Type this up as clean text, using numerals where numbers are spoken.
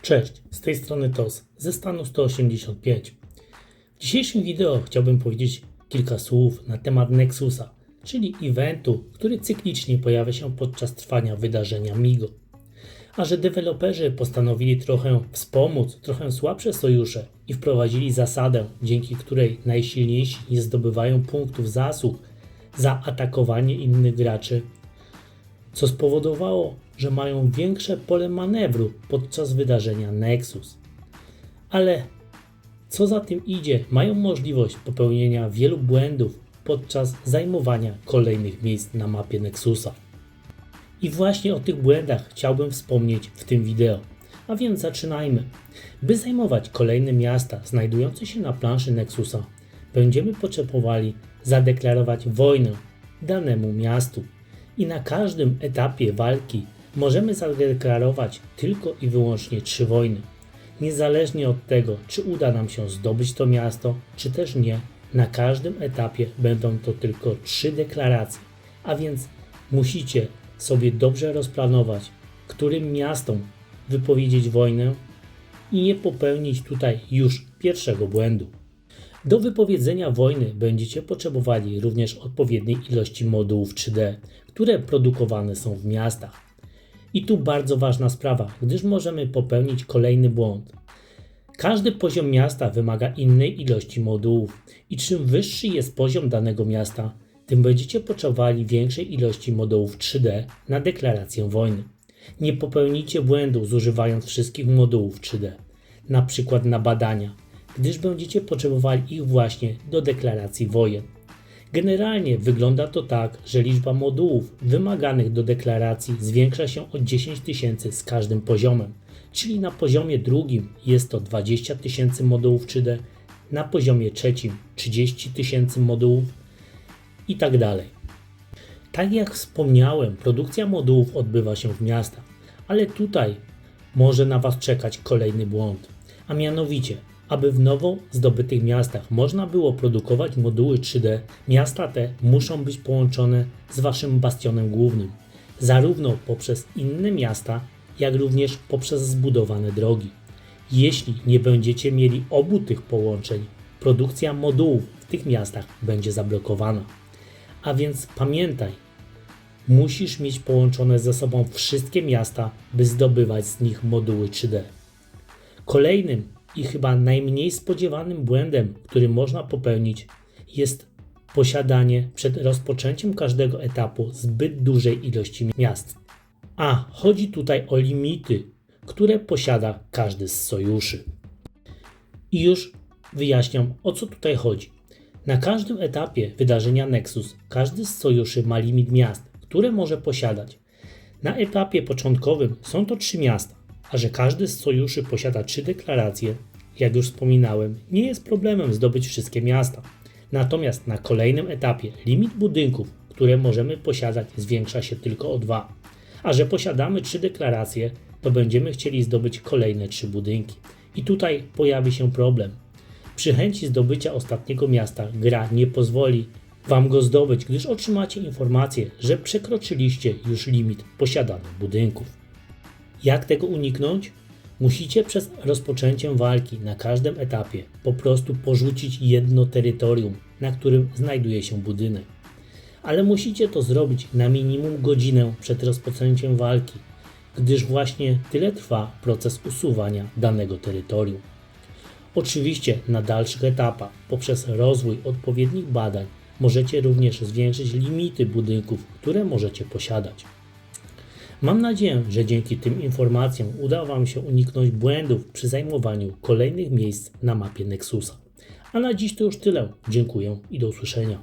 Cześć, z tej strony TOS ze stanu 185. W dzisiejszym wideo chciałbym powiedzieć kilka słów na temat Nexusa, czyli eventu, który cyklicznie pojawia się podczas trwania wydarzenia MIGO. A że deweloperzy postanowili trochę wspomóc trochę słabsze sojusze i wprowadzili zasadę, dzięki której najsilniejsi nie zdobywają punktów zasług za atakowanie innych graczy, co spowodowało, że mają większe pole manewru podczas wydarzenia Nexus. Ale co za tym idzie, mają możliwość popełnienia wielu błędów podczas zajmowania kolejnych miejsc na mapie Nexusa. I właśnie o tych błędach chciałbym wspomnieć w tym wideo. A więc zaczynajmy. By zajmować kolejne miasta znajdujące się na planszy Nexusa, będziemy potrzebowali zadeklarować wojnę danemu miastu. I na każdym etapie walki możemy zadeklarować tylko i wyłącznie 3 wojny. Niezależnie od tego, czy uda nam się zdobyć to miasto, czy też nie, na każdym etapie będą to tylko 3 deklaracje. A więc musicie sobie dobrze rozplanować, którym miastom wypowiedzieć wojnę i nie popełnić tutaj już pierwszego błędu. Do wypowiedzenia wojny będziecie potrzebowali również odpowiedniej ilości modułów 3D, które produkowane są w miastach. I tu bardzo ważna sprawa, gdyż możemy popełnić kolejny błąd. Każdy poziom miasta wymaga innej ilości modułów i czym wyższy jest poziom danego miasta, tym będziecie potrzebowali większej ilości modułów 3D na deklarację wojny. Nie popełnijcie błędu zużywając wszystkich modułów 3D, na przykład na badania, gdyż będziecie potrzebowali ich właśnie do deklaracji wojen. Generalnie wygląda to tak, że liczba modułów wymaganych do deklaracji zwiększa się o 10 000 z każdym poziomem, czyli na poziomie drugim jest to 20 000 modułów 3D, na poziomie trzecim 30 000 modułów i tak dalej. Tak jak wspomniałem, produkcja modułów odbywa się w miastach, ale tutaj może na Was czekać kolejny błąd, a mianowicie aby w nowo zdobytych miastach można było produkować moduły 3D, miasta te muszą być połączone z Waszym bastionem głównym, zarówno poprzez inne miasta, jak również poprzez zbudowane drogi. Jeśli nie będziecie mieli obu tych połączeń, produkcja modułów w tych miastach będzie zablokowana. A więc pamiętaj, musisz mieć połączone ze sobą wszystkie miasta, by zdobywać z nich moduły 3D. Kolejnym i chyba najmniej spodziewanym błędem, który można popełnić, jest posiadanie przed rozpoczęciem każdego etapu zbyt dużej ilości miast. A chodzi tutaj o limity, które posiada każdy z sojuszy. I już wyjaśniam, o co tutaj chodzi. Na każdym etapie wydarzenia Nexus każdy z sojuszy ma limit miast, które może posiadać. Na etapie początkowym są to 3 miasta. A że każdy z sojuszy posiada 3 deklaracje, jak już wspominałem, nie jest problemem zdobyć wszystkie miasta. Natomiast na kolejnym etapie limit budynków, które możemy posiadać, zwiększa się tylko o 2. A że posiadamy 3 deklaracje, to będziemy chcieli zdobyć kolejne 3 budynki. I tutaj pojawi się problem. Przy chęci zdobycia ostatniego miasta gra nie pozwoli Wam go zdobyć, gdyż otrzymacie informację, że przekroczyliście już limit posiadanych budynków. Jak tego uniknąć? Musicie przed rozpoczęciem walki na każdym etapie po prostu porzucić jedno terytorium, na którym znajduje się budynek. Ale musicie to zrobić na minimum godzinę przed rozpoczęciem walki, gdyż właśnie tyle trwa proces usuwania danego terytorium. Oczywiście na dalszych etapach poprzez rozwój odpowiednich badań możecie również zwiększyć limity budynków, które możecie posiadać. Mam nadzieję, że dzięki tym informacjom uda Wam się uniknąć błędów przy zajmowaniu kolejnych miejsc na mapie Nexusa. A na dziś to już tyle. Dziękuję i do usłyszenia.